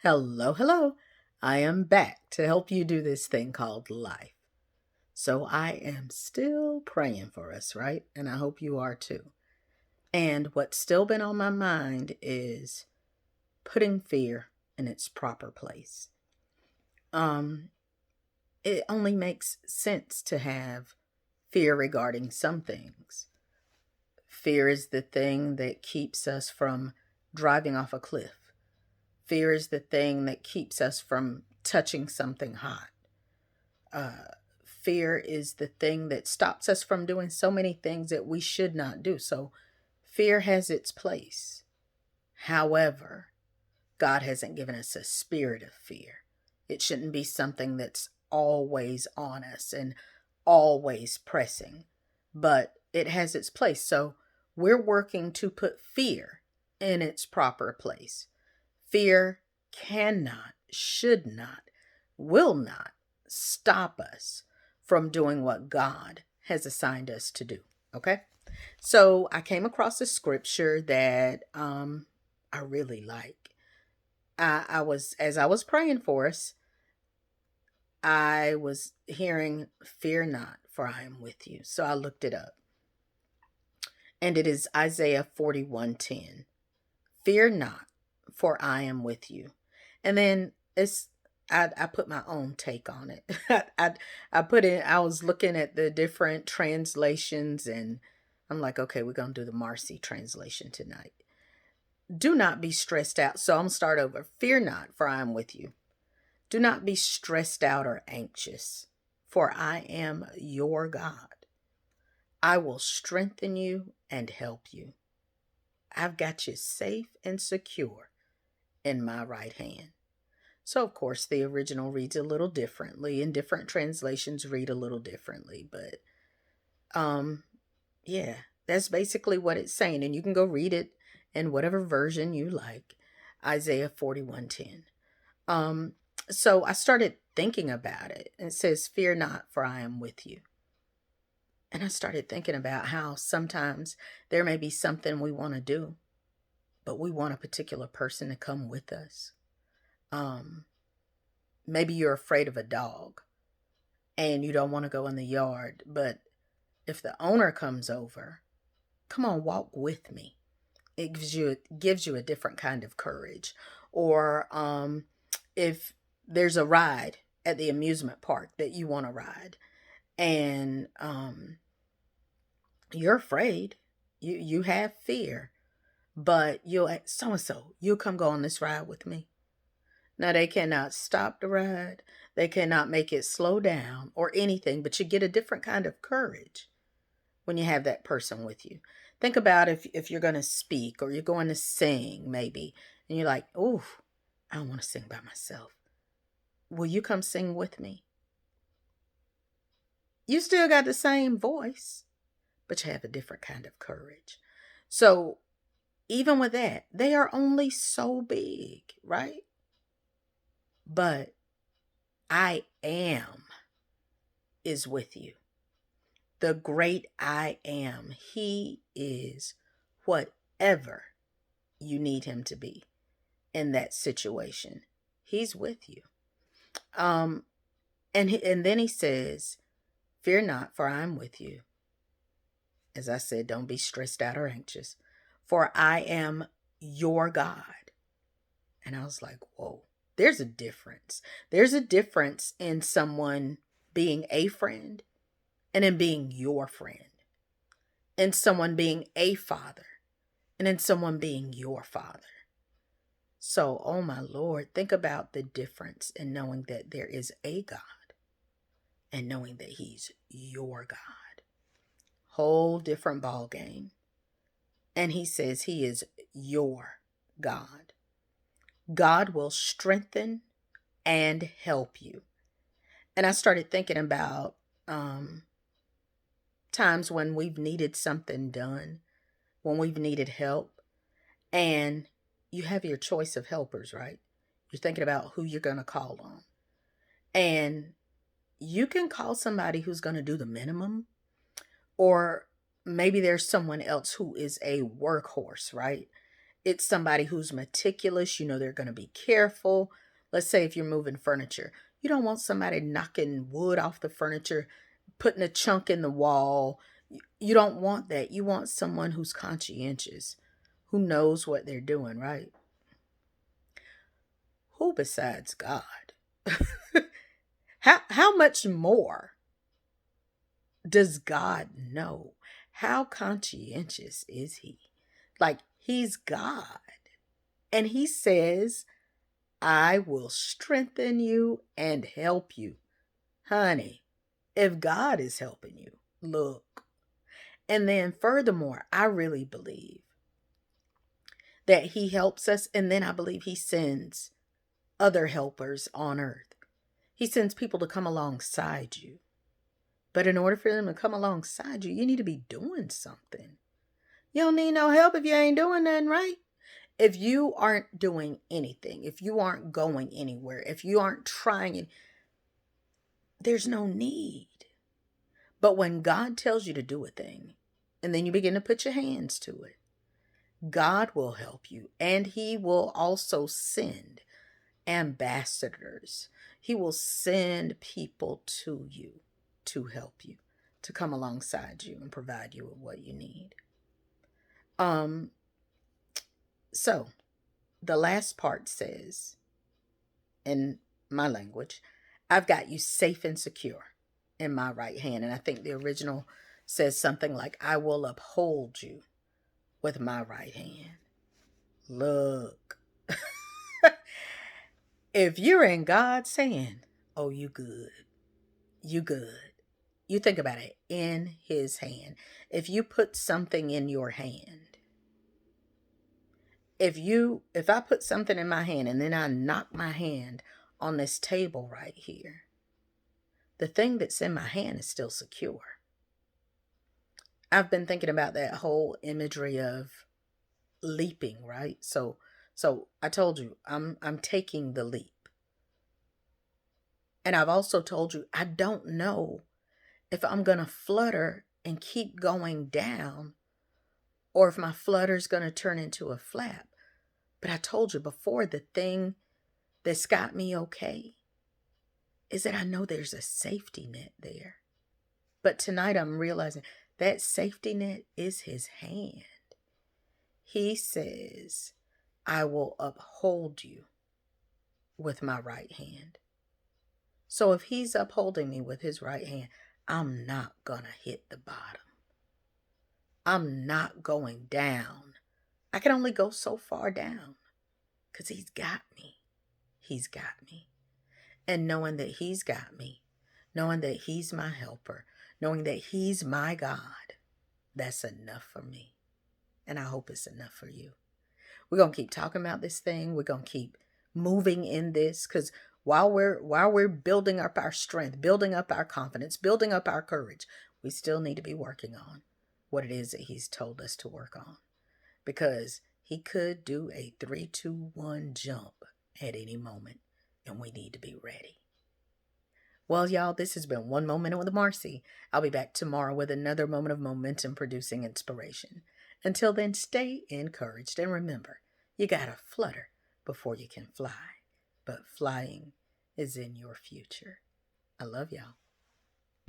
Hello, hello. I am back to help you do this thing called life. So I am still praying for us, right? And I hope you are too. And what's still been on my mind is putting fear in its proper place. Um, it only makes sense to have fear regarding some things. Fear is the thing that keeps us from driving off a cliff. Fear is the thing that keeps us from touching something hot. uh, Fear is the thing that stops us from doing so many things that we should not do. So, fear has its place. However, God hasn't given us a spirit of fear. It shouldn't be something that's always on us and always pressing, but it has its place. So, we're working to put fear in its proper place. Fear cannot, should not, will not stop us from doing what God has assigned us to do. Okay? So I came across a scripture that I really like. As I was praying for us, I was hearing, "Fear not, for I am with you." So I looked it up. And it is Isaiah 41:10. Fear not, for I am with you. And then I put my own take on it. I I put in I was looking at the different translations and I'm like, okay, we're gonna do the Marcy translation tonight. Do not be stressed out. So I'm gonna start over. Fear not, for I am with you. Do not be stressed out or anxious, for I am your God. I will strengthen you and help you. I've got you safe and secure in my right hand. So, of course, the original reads a little differently, and different translations read a little differently. But, um, yeah, that's basically what it's saying. And you can go read it in whatever version you like. Isaiah 41:10. Um, so I started thinking about it. And it says, "Fear not, for I am with you." And I started thinking about how sometimes there may be something we want to do, but we want a particular person to come with us. Um, Maybe you're afraid of a dog and you don't want to go in the yard, but if the owner comes over, come on, walk with me. It gives you a different kind of courage. Or if there's a ride at the amusement park that you want to ride, and you're afraid, you have fear, but you'll so and so, you'll come go on this ride with me. Now, they cannot stop the ride, they cannot make it slow down or anything, but you get a different kind of courage when you have that person with you. Think about if you're going to speak or you're going to sing, maybe, and you're like, "Oh, I don't want to sing by myself. Will you come sing with me?" You still got the same voice, but you have a different kind of courage. So, even with that, they are only so big, right? But I am is with you. The great I am. He is whatever you need him to be in that situation. He's with you. Um and then he says, "Fear not, for I am with you." As I said, don't be stressed out or anxious, for I am your God. And I was like, "Whoa. There's a difference. There's a difference in someone being a friend and in being your friend, in someone being a father and in someone being your father." So, oh my Lord, think about the difference in knowing that there is a God and knowing that He's your God. Whole different ball game. And He says He is your God. God will strengthen and help you. And I started thinking about um, times when we've needed something done, when we've needed help, and you have your choice of helpers, right? You're thinking about who you're going to call on. And you can call somebody who's going to do the minimum, or maybe there's someone else who is a workhorse, right? It's somebody who's meticulous. You know, they're going to be careful. Let's say if you're moving furniture, you don't want somebody knocking wood off the furniture, putting a chunk in the wall. You don't want that. You want someone who's conscientious, who knows what they're doing, right? Who besides God? How much more does God know? How conscientious is he? Like, he's God. And he says, I will strengthen you and help you. Honey, if God is helping you, look. And then furthermore, I really believe that he helps us. And then I believe he sends other helpers on earth. He sends people to come alongside you. But in order for them to come alongside you, you need to be doing something. You don't need no help if you ain't doing nothing, right? If you aren't doing anything, if you aren't going anywhere, if you aren't trying, there's no need. But when God tells you to do a thing, and then you begin to put your hands to it, God will help you. And he will also send ambassadors. He will send people to you to help you, to come alongside you and provide you with what you need. So the last part says, in my language, I've got you safe and secure in my right hand. And I think the original says something like, I will uphold you with my right hand. Look, if you're in God's hand, oh, you good. You good. You think about it, in his hand. If you put something in your hand, if I put something in my hand and then I knock my hand on this table right here, the thing that's in my hand is still secure. I've been thinking about that whole imagery of leaping, right? So I told you I'm taking the leap. And I've also told you I don't know if I'm going to flutter and keep going down or if my flutter's going to turn into a flap. But I told you before, the thing that's got me okay is that I know there's a safety net there. But tonight I'm realizing that safety net is his hand. He says, I will uphold you with my right hand. So if he's upholding me with his right hand, I'm not going to hit the bottom. I'm not going down. I can only go so far down because he's got me. He's got me. And knowing that he's got me, knowing that he's my helper, knowing that he's my God, that's enough for me. And I hope it's enough for you. We're going to keep talking about this thing. We're going to keep moving in this, because while we're building up our strength, building up our confidence, building up our courage, we still need to be working on what it is that he's told us to work on. Because he could do a 3-2-1 jump at any moment, and we need to be ready. Well, y'all, this has been One Moment with Marcy. I'll be back tomorrow with another moment of momentum producing inspiration. Until then, stay encouraged, and remember, you gotta flutter before you can fly. But flying is in your future. I love y'all.